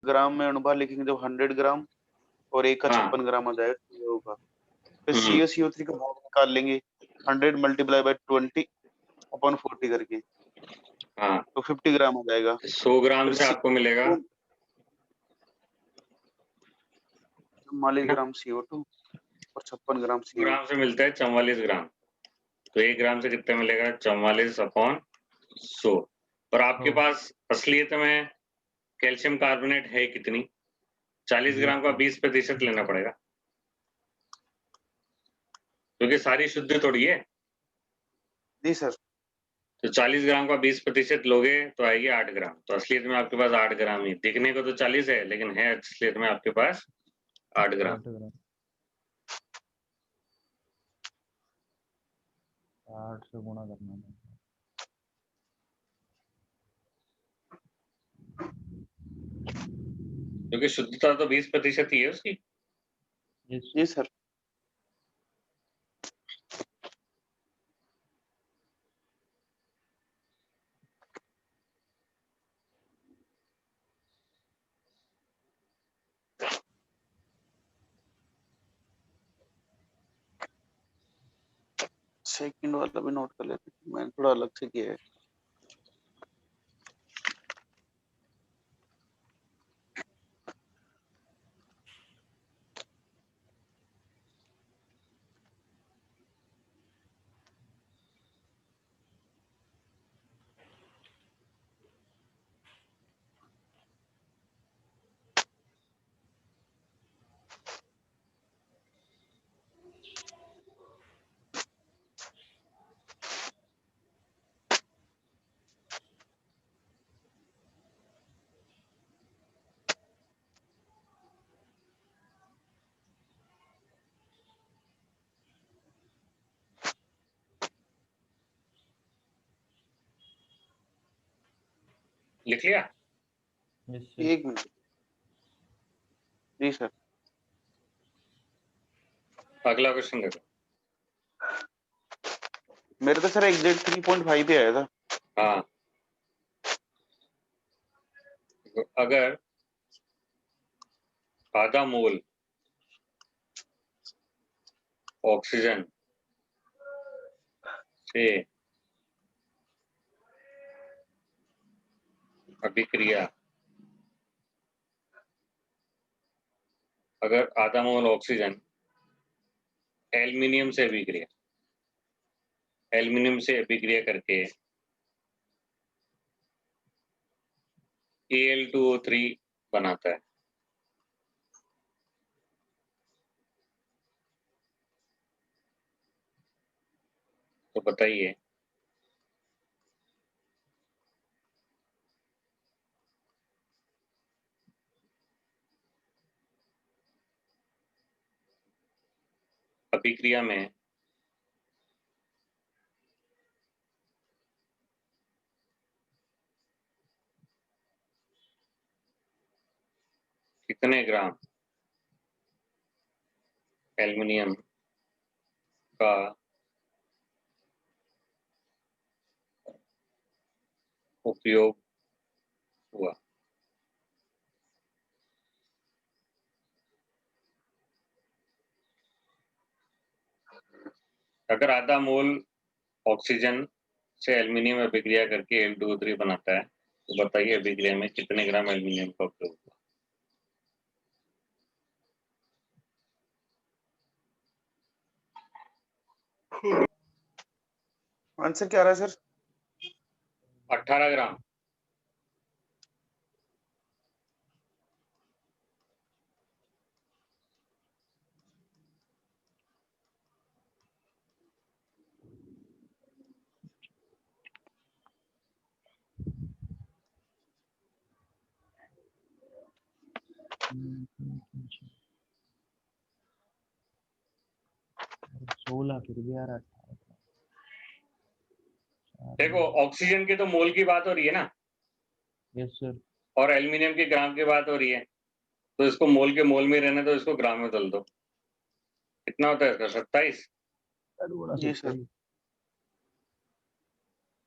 ग्राम में अणुभार लिखेंगे जब 100 ग्राम और एक का हाँ 56 ग्राम आ जाएगा CO का। फिर CO3 का भाग निकाल लेंगे 100 मल्टीप्लाई बाय 20 अपॉन 40 करके, हाँ तो 50 ग्राम आ जाएगा। 100 ग्राम फिर से आपको मिलेगा 44 ग्राम CO2 और 56 ग्राम CO। ग्राम से मिलता है 44 ग्राम। तो 1 ग्राम से कितना मिलेगा? 44 अपॉन 100। और आपके पास असलियत में कैल्शियम कार्बोनेट है कितनी? 40 ग्राम का 20% लेना पड़ेगा, क्योंकि सारी शुद्ध थोड़ी है। जी सर। तो 40 ग्राम का 20% लोगे तो आएगी 8 ग्राम। तो असलियत में आपके पास 8 ग्राम ही, दिखने को तो 40 है लेकिन है असलियत में आपके पास 8 ग्राम। 8 से गुणा करना है। क्योंकि शुद्धता तो 20% ही है उसकी। जी सर। सेकंड वाला भी नोट कर लेते हैं, मैंने थोड़ा अलग से किया है। लिख लिया? एक मिनट। जी सर। अगला क्वेश्चन देखो। मेरे तो सर एग्जैक्ट 3.5 ही आया था। हाँ, तो अगर आधा मोल ऑक्सीजन से अभिक्रिया, अगर आधा मोल ऑक्सीजन एल्युमिनियम से अभिक्रिया करके Al2O3 बनाता है, तो बताइए अभिक्रिया में कितने ग्राम एल्युमिनियम का उपयोग हुआ? अगर आधा मोल ऑक्सीजन से एल्युमिनियम अभिक्रिया करके Al2O3 बनाता है, तो बताइए अभिक्रिया में कितने ग्राम एल्युमिनियम का उपयोग हुआ? आंसर क्या आ रहा है सर? 18 ग्राम। सोलह फिर भी यार 18। देखो ऑक्सीजन की तो मोल की बात हो रही है ना, यस सर। और एल्युमिनियम की ग्राम की बात हो रही है, तो इसको मोल के मोल में रहने दो, इसको ग्राम में बदल दो। कितना होता है इसका? 27। जी सर।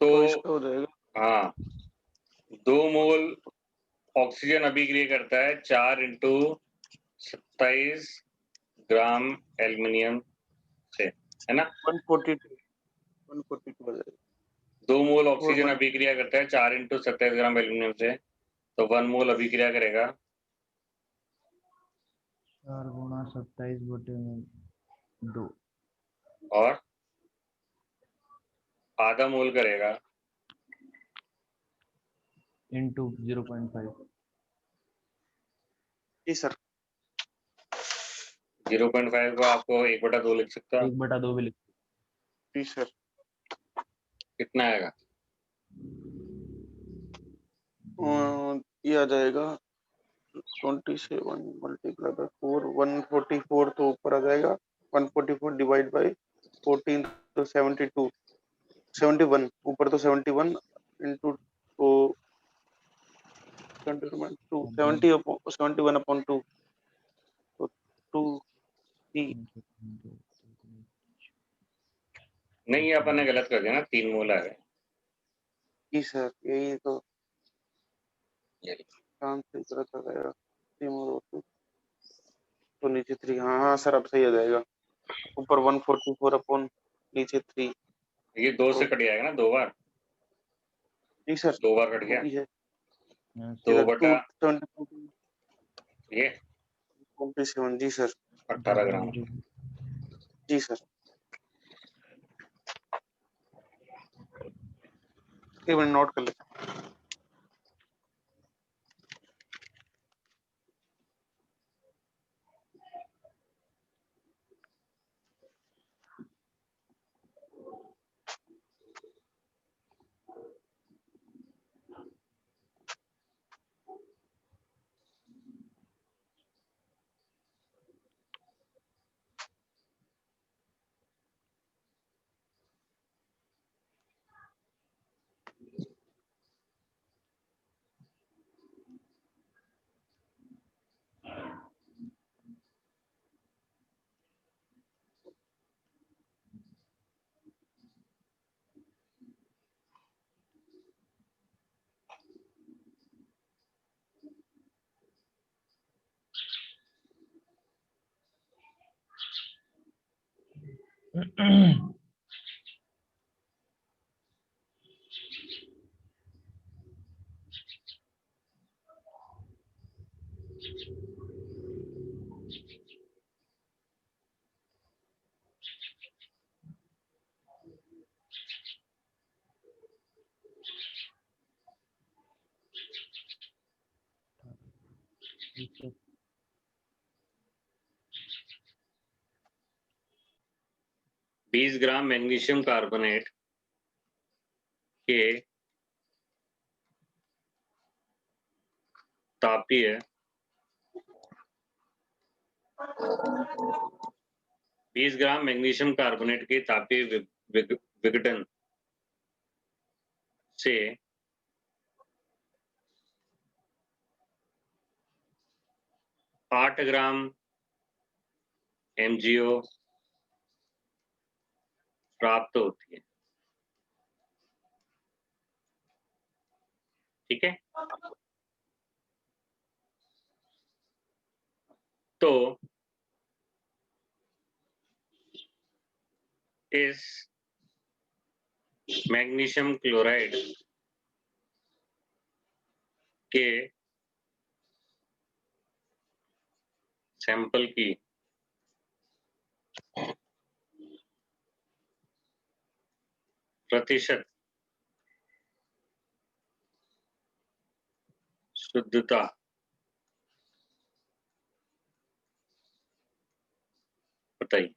तो तो इसका हो जाएगा हाँ, 2 मोल ऑक्सीजन अभिक्रिया करता है 4 इंटू 27 ग्राम एल्युमिनियम से, है ना? 142 हो जाएगा। 2 मोल ऑक्सीजन 1 अभिक्रिया करता है 4 इंटू 27 ग्राम एल्युमिनियम से, तो 1 मोल अभिक्रिया करेगा 4 गुणा 27/2 और आधा मोल करेगा इंटू 0.5। जी सर। 0.5 को आपको 1/2 लिख सकता है। 1/2 भी लिख। जी सर। कितना आएगा? ये आ जाएगा 27 मल्टीप्लाई बाय 4 144 तो ऊपर आ जाएगा 144 डिवाइड बाय 14 तो 72 71 ऊपर तो 71 इंटू तो 71 अपॉन 2 तो 2 नहीं, अपन ने गलत कर दिया ना, 3 मोल आ गए। जी सर, यही तो ये काम से गलत आ जाएगा। 3 और 2 तो नीचे 3। हाँ सर, अब सही आ जाएगा। ऊपर 144 अपॉन नीचे 3। ये 2 से कट जाएगा ना 2 बार, जी सर, 2 बार कट वो गया। भी है। 2 बटा 272 ये 27 जी सर। 18 ग्राम। जी सर, एक मिनट नोट कर लेते हैं। बीस ग्राम मैग्नीशियम कार्बोनेट के तापीय 20 ग्राम मैग्नीशियम कार्बोनेट के तापीय विघटन से 8 ग्राम MgO प्राप्त होती है। ठीक है, तो इस मैग्नीशियम क्लोराइड के सैंपल की प्रतिशत शुद्धता बताइए।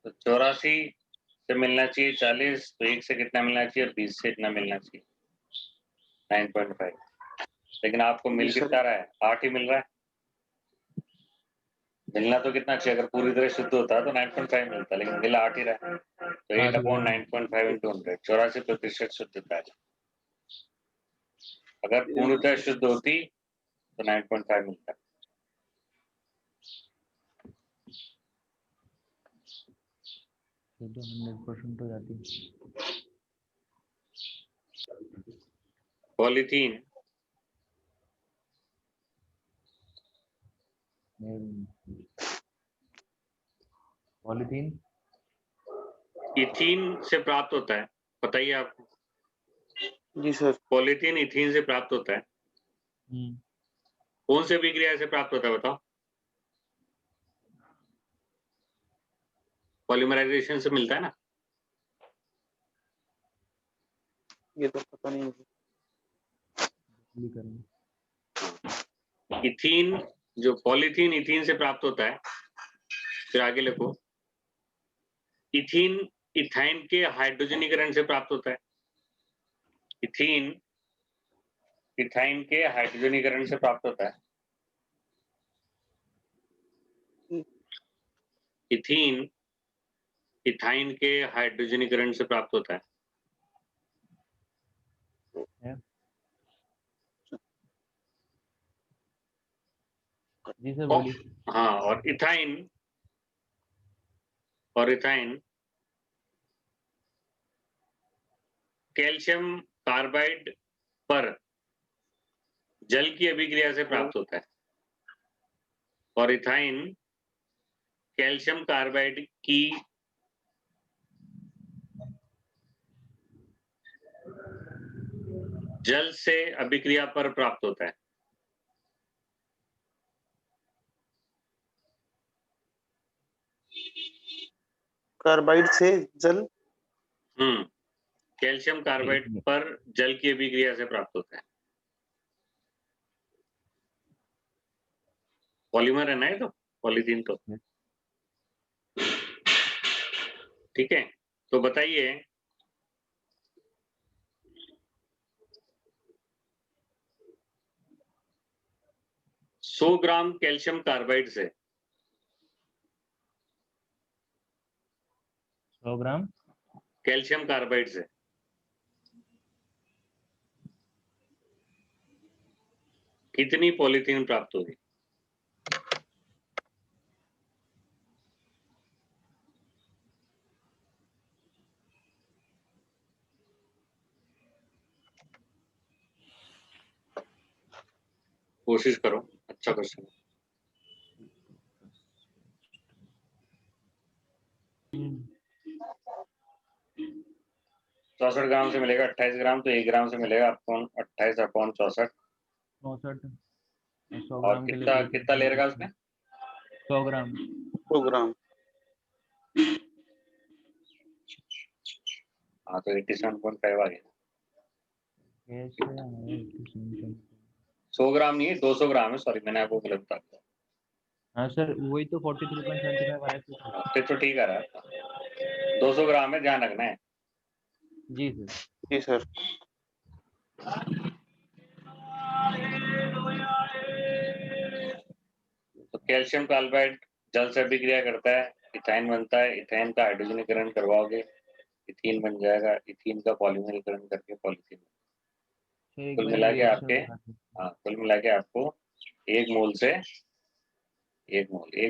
तो 84 से मिलना चाहिए 40, तो 1 से कितना मिलना चाहिए और 20 से इतना मिलना चाहिए 9.5। लेकिन आपको मिल जी सर। कितना रहा है? 8 ही मिल रहा है। मिलना तो कितना चाहिए, अगर पूरी तरह शुद्ध होता है तो 9.5 मिलता, लेकिन मिला 8 ही रहा है, तो 8/9.5 × 100, 84% शुद्धता है। अगर पूर्णतः शुद्ध होती तो 9.5 मिलता। तो 100% हो जाती। पॉलीथीन पॉलीथीन इथीन से प्राप्त होता है, बताइए आपको। जी सर। पॉलीथीन इथीन से प्राप्त होता है, कौन से अभिक्रिया से प्राप्त होता है बताओ? पॉलीमराइजेशन से मिलता है ना। ये तो पता नहीं मुझे। इथीन, जो पॉलीथीन इथीन से प्राप्त होता है, फिर आगे लिखो, इथीन इथाइन के हाइड्रोजनीकरण से प्राप्त होता है। इथीन इथाइन के हाइड्रोजनीकरण से प्राप्त होता है। इथीन इथाइन के हाइड्रोजनीकरण से प्राप्त होता है। जी सर बोलिए। हाँ, और इथाइन कैल्शियम कार्बाइड पर जल की अभिक्रिया से प्राप्त होता है, और इथाइन कैल्शियम कार्बाइड की जल से अभिक्रिया पर प्राप्त होता है। कार्बाइड से जल, कैल्शियम कार्बाइड पर जल की अभिक्रिया से प्राप्त होता है। पॉलीमर है ना ये तो, पॉलीथीन तो। ठीक है, तो बताइए, सौ ग्राम कैल्शियम कार्बाइड से 100 ग्राम कैल्शियम कार्बाइड से कितनी पॉलीथीन प्राप्त होगी? कोशिश करो, अच्छा क्वेश्चन। 64 ग्राम से मिलेगा 28 ग्राम, तो 1 ग्राम से मिलेगा 28/64। 64 100 और ग्राम के कितना लिए कितना ले रहेगा उसमें? 100 ग्राम 100 ग्राम। हाँ, तो 87.5 आ गया। 100 ग्राम नहीं है, 200 ग्राम है, सॉरी मैंने आपको गलत बता दिया। हाँ सर वही तो 43.75 आया था। तो ठीक आ रहा है, 200 ग्राम है, ध्यान रखना है। जी सर। जी सर। तो कैल्शियम कार्बाइड जल से अभिक्रिया करता है, इथाइन बनता है, इथाइन का हाइड्रोजनीकरण करवाओगे, इथीन बन जाएगा, इथीन का पॉलीमरीकरण करके पॉलीथीन। कुल मिला के आपके, हाँ, कुल मिला के आपको एक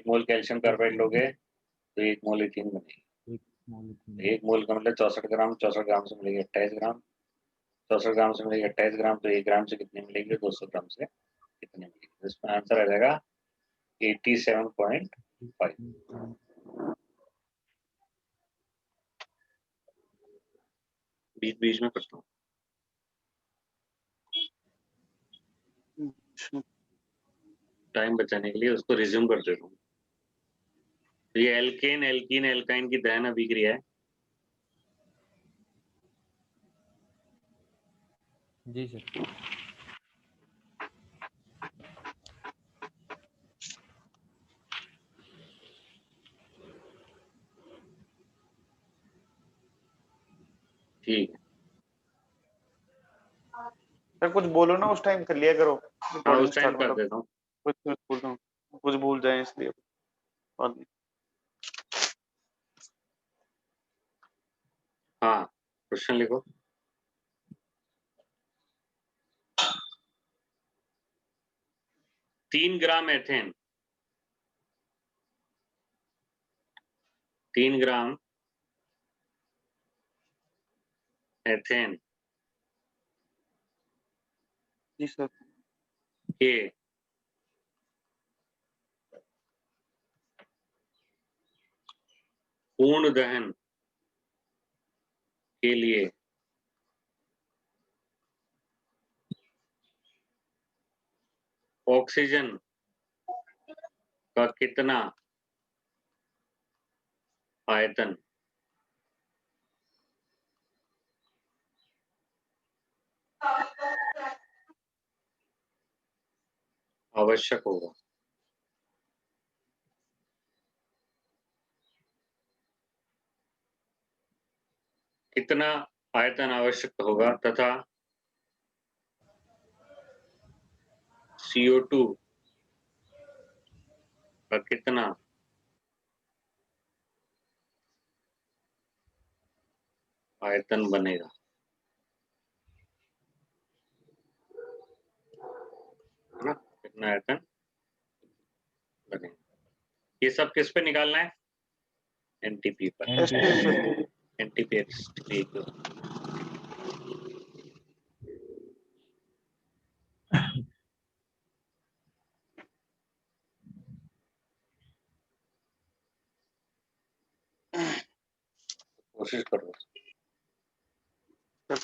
मोल कैल्शियम कार्बाइड लोगे तो 1 मोल इथीन बनेगी। 1 मोल का मतलब 64 ग्राम, 64 ग्राम से मिलेगी 28 ग्राम, 64 ग्राम से मिलेगी 28 ग्राम, तो 1 ग्राम से कितने मिलेंगे? 200 ग्राम से कितने मिलेंगे? इसमें आंसर आ जाएगा 87.5। बीच बीच में करता हूँ, टाइम बचाने के लिए उसको रिज्यूम कर देता हूँ। तो ये एल्केन एल्कीन एल्काइन की दहन अभिक्रिया है। जी सर। ठीक है, सर कुछ बोलो ना, उस टाइम कर लिया करो। हाँ रिकॉर्डिंग उस टाइम स्टार्ट कर मतलब देता हूँ। कुछ बोल रहा हूँ, कुछ भूल जाए इसलिए। और हाँ, क्वेश्चन लिखो। तीन ग्राम एथेन, 3 ग्राम एथेन जी सर, के पूर्ण दहन के लिए ऑक्सीजन का कितना आयतन आवश्यक होगा? कितना आयतन आवश्यक होगा तथा CO2 का कितना आयतन बनेगा? है ना, कितना आयतन बनेगा? ये सब किस पे निकालना है? एनटीपी पर। एसटी एनटीपी एक्सटी कोशिश करो। सर